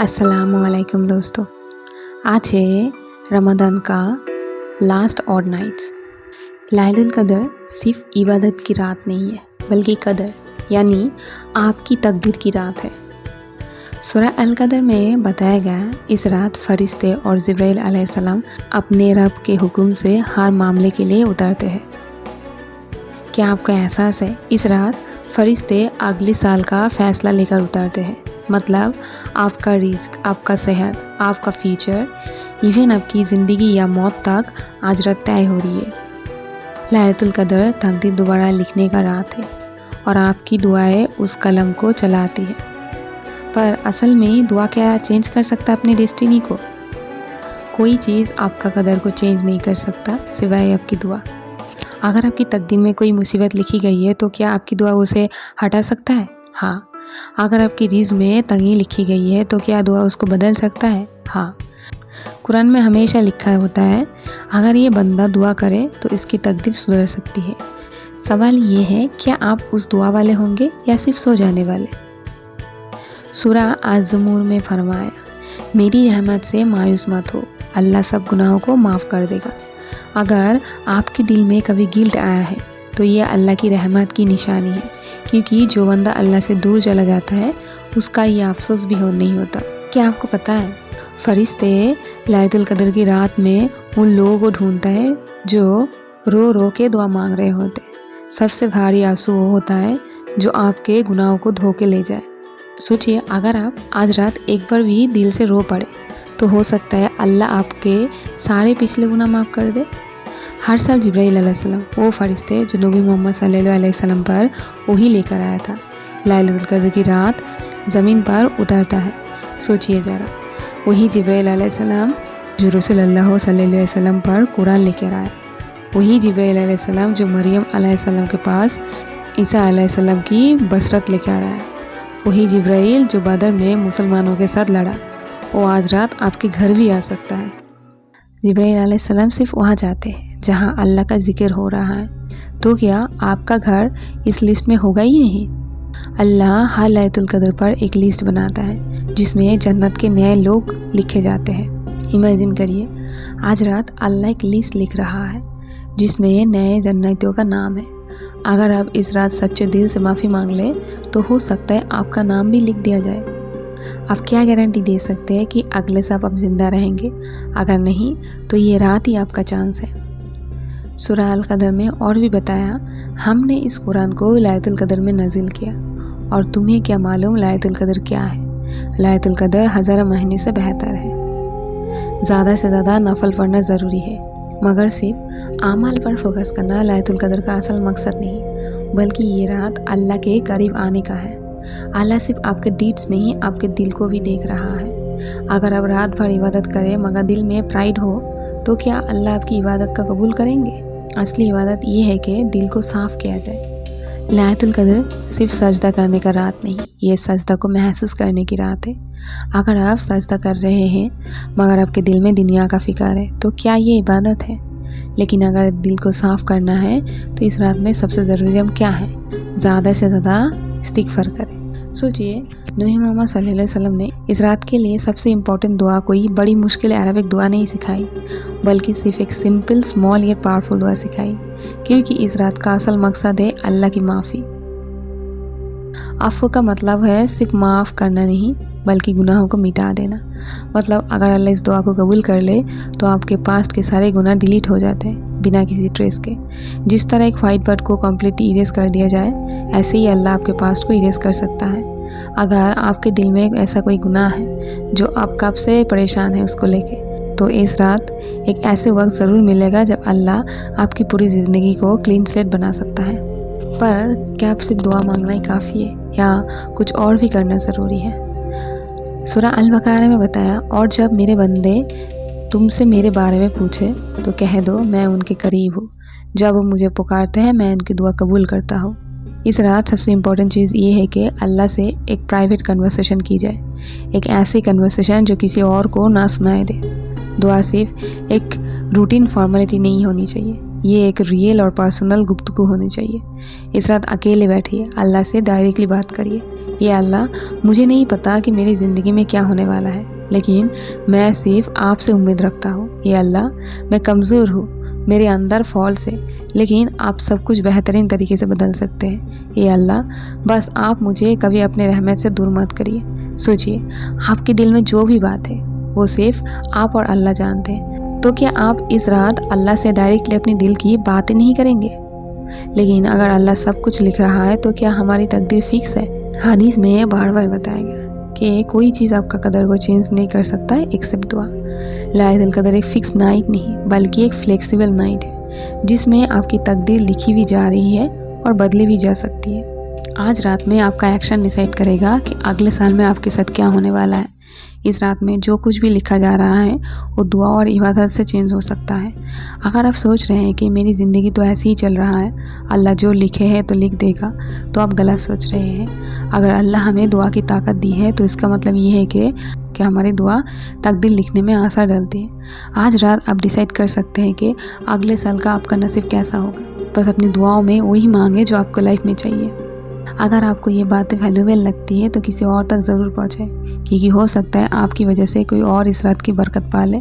अस्सलाम वालेकुम दोस्तों। आज है रमज़ान का लास्ट ऑड नाइट्स। लैलतुल कदर सिर्फ इबादत की रात नहीं है, बल्कि कदर यानी आपकी तकदीर की रात है। सूरह अल कदर में बताया गया इस रात फरिश्ते और जिब्राइल अलैहिस्सलाम अपने रब के हुक्म से हर मामले के लिए उतरते हैं। क्या आपको एहसास है इस रात फरिश्ते अगले साल का फैसला लेकर उतरते हैं। मतलब आपका रिस्क, आपका सेहत, आपका फ्यूचर, इवन आपकी ज़िंदगी या मौत तक आज रात तय हो रही है। लैलतुल कदर तकदीर दोबारा लिखने का रात है और आपकी दुआएं उस कलम को चलाती है। पर असल में दुआ क्या चेंज कर सकता अपनी डेस्टिनी को? कोई चीज़ आपका कदर को चेंज नहीं कर सकता सिवाय आपकी दुआ। अगर आपकी तकदीर में कोई मुसीबत लिखी गई है तो क्या आपकी दुआ उसे हटा सकता है? हाँ। अगर आपकी रिज़्क में तंगी लिखी गई है तो क्या दुआ उसको बदल सकता है? हाँ। कुरान में हमेशा लिखा होता है अगर ये बंदा दुआ करे तो इसकी तकदीर सुधर सकती है। सवाल ये है क्या आप उस दुआ वाले होंगे या सिर्फ सो जाने वाले? सूरह अज़्ज़ुमर में फरमाया, मेरी रहमत से मायूस मत हो, अल्लाह सब गुनाहों को माफ़ कर देगा। अगर आपके दिल में कभी गिल्ट आया है तो ये अल्लाह की रहमत की निशानी है, क्योंकि जो बंदा अल्लाह से दूर चला जाता है उसका ये अफसोस भी नहीं होता। क्या आपको पता है फरिश्ते लैलतुल कदर की रात में उन लोगों को ढूंढता है जो रो रो के दुआ मांग रहे होते हैं। सबसे भारी आंसू वो होता है जो आपके गुनाहों को धो के ले जाए। सोचिए अगर आप आज रात एक बार भी दिल से रो पड़े तो हो सकता है अल्लाह आपके सारे पिछले गुनाह माफ़ कर दे। हर साल जिब्राइल अलैहिस्सलाम वो फरिश्ते जो नबी मोहम्मद सल्लल्लाहु अलैहि वसल्लम पर वही लेकर आया था, लैलतुल कदर की रात ज़मीन पर उतरता है। सोचिए ज़रा, वही जिब्राइल अलैहिस्सलाम जो रसूलुल्लाह सल्लल्लाहु अलैहि वसल्लम पर कुरान लेकर आया, वही जिब्राइल अलैहिस्सलाम जो मरियम अलैहिस्सलाम के पास ईसा अलैहिस्सलाम की बसरत लेकर आया, वही जिब्राइल जो बदर में मुसलमानों के साथ लड़ा, वो आज रात आपके घर भी आ सकता है। जिब्राइल अलैहिस्सलाम सिर्फ वहाँ जाते हैं जहाँ अल्लाह का जिक्र हो रहा है, तो क्या आपका घर इस लिस्ट में होगा ही नहीं? अल्लाह हर लैलतुल कदर पर एक लिस्ट बनाता है जिसमें जन्नत के नए लोग लिखे जाते हैं। इमेजिन करिए आज रात अल्लाह एक लिस्ट लिख रहा है जिसमें नए जन्नतियों का नाम है। अगर आप इस रात सच्चे दिल से माफ़ी मांग लें तो हो सकता है आपका नाम भी लिख दिया जाए। आप क्या गारंटी दे सकते हैं कि अगले साल आप ज़िंदा रहेंगे? अगर नहीं तो ये रात ही आपका चांस है। सूरह अल कदर में और भी बताया, हमने इस कुरान को लैलतुल कदर में नाजिल किया और तुम्हें क्या मालूम लैलतुल कदर क्या है? लैलतुल कदर हज़ारों महीने से बेहतर है। ज़्यादा से ज़्यादा नफल पढ़ना ज़रूरी है, मगर सिर्फ आमाल पर फोकस करना लैलतुल कदर का असल मकसद नहीं, बल्कि ये रात अल्लाह के करीब आने का है। अल्लाह सिर्फ आपके डीड्स नहीं आपके दिल को भी देख रहा है। अगर आप रात भर इबादत करें मगर दिल में प्राइड हो तो क्या अल्लाह आपकी इबादत का कबूल करेंगे? असली इबादत ये है कि दिल को साफ़ किया जाए। लैलतुल कदर सिर्फ सजदा करने का रात नहीं, ये सजदा को महसूस करने की रात है। अगर आप सजदा कर रहे हैं मगर आपके दिल में दुनिया का फ़िक्र है तो क्या ये इबादत है? लेकिन अगर दिल को साफ़ करना है तो इस रात में सबसे ज़रूरी हम क्या है? ज़्यादा से ज़्यादा इस्तिग़फ़ार करें। सोचिए नबी मोहम्मद सल्लल्लाहु अलैहि वसल्लम ने इस रात के लिए सबसे इम्पोर्टेंट दुआ कोई बड़ी मुश्किल अरबिक दुआ नहीं सिखाई, बल्कि सिर्फ एक सिंपल स्मॉल येट पावरफुल दुआ सिखाई, क्योंकि इस रात का असल मकसद है अल्लाह की माफ़ी। अफ़्व का मतलब है सिर्फ माफ़ करना नहीं, बल्कि गुनाहों को मिटा देना। मतलब अगर अल्लाह इस दुआ को कबूल कर ले तो आपके पास्ट के सारे गुनाह डिलीट हो जाते हैं बिना किसी ट्रेस के। जिस तरह एक वाइट बोर्ड को कम्प्लीटली इरेज कर दिया जाए, ऐसे ही अल्लाह आपके पास्ट को इरेज कर सकता है। अगर आपके दिल में ऐसा कोई गुनाह है जो आप कब से परेशान है उसको लेके, तो इस रात एक ऐसे वक्त ज़रूर मिलेगा जब अल्लाह आपकी पूरी ज़िंदगी को क्लीन स्लेट बना सकता है। पर क्या आप सिर्फ दुआ मांगना ही काफ़ी है या कुछ और भी करना ज़रूरी है? सूरह अल बकरा में बताया, और जब मेरे बंदे तुमसे मेरे बारे में पूछे तो कह दो मैं उनके करीब हूँ, जब वो मुझे पुकारते हैं मैं उनकी दुआ कबूल करता हूँ। इस रात सबसे इम्पोर्टेंट चीज़ ये है कि अल्लाह से एक प्राइवेट कन्वर्सेशन की जाए, एक ऐसी कन्वर्सेशन जो किसी और को ना सुनाए दे। दुआ सिर्फ एक रूटीन फॉर्मेलिटी नहीं होनी चाहिए, ये एक रियल और पर्सनल गुफ्तगू होनी चाहिए। इस रात अकेले बैठिए, अल्लाह से डायरेक्टली बात करिए, یہ اللہ مجھے نہیں پتا کہ میری زندگی میں کیا ہونے والا ہے، لیکن میں صرف آپ سے امید رکھتا ہوں۔ یہ اللہ میں کمزور ہوں، میرے اندر فالس ہے، لیکن آپ سب کچھ بہترین طریقے سے بدل سکتے ہیں۔ یہ اللہ بس آپ مجھے کبھی اپنے رحمت سے دور مت کریے۔ سوچئے آپ کے دل میں جو بھی بات ہے وہ صرف آپ اور اللہ جانتے ہیں، تو کیا آپ اس رات اللہ سے ڈائریکٹلی اپنی دل کی باتیں نہیں کریں گے؟ لیکن اگر اللہ سب کچھ لکھ رہا ہے تو کیا ہماری تقدیر فکس ہے؟ حدیث میں بار بار بتایا گیا کہ کوئی چیز آپ کا قدر کو چینج نہیں کر سکتا ہے ایکسپٹ دعا۔ لائلۃ القدر ایک فکس نائٹ نہیں بلکہ ایک فلیکسیبل نائٹ ہے، جس میں آپ کی تقدیر لکھی بھی جا رہی ہے اور بدلی بھی جا سکتی ہے۔ آج رات میں آپ کا ایکشن ڈیسائیڈ کرے گا کہ اگلے سال میں آپ کے ساتھ کیا ہونے والا ہے۔ اس رات میں جو کچھ بھی لکھا جا رہا ہے وہ دعا اور عبادت سے چینج ہو سکتا ہے۔ اگر آپ سوچ رہے ہیں کہ میری زندگی تو ایسے ہی چل رہا ہے، اللہ جو لکھے ہے تو لکھ دے گا، تو آپ غلط سوچ رہے ہیں۔ اگر اللہ ہمیں دعا کی طاقت دی ہے تو اس کا مطلب یہ ہے کہ ہماری دعا تقدیر لکھنے میں اثر ڈالتی ہے۔ آج رات آپ ڈیسائیڈ کر سکتے ہیں کہ اگلے سال کا آپ کا نصیب کیسا ہوگا۔ بس اپنی دعاؤں میں وہی مانگے جو آپ کو لائف میں چاہیے۔ اگر آپ کو یہ باتیں ویلیوبل لگتی ہے تو کسی اور تک ضرور پہنچائیں، کیونکہ ہو سکتا ہے آپ کی وجہ سے کوئی اور اس رات کی برکت پا لے۔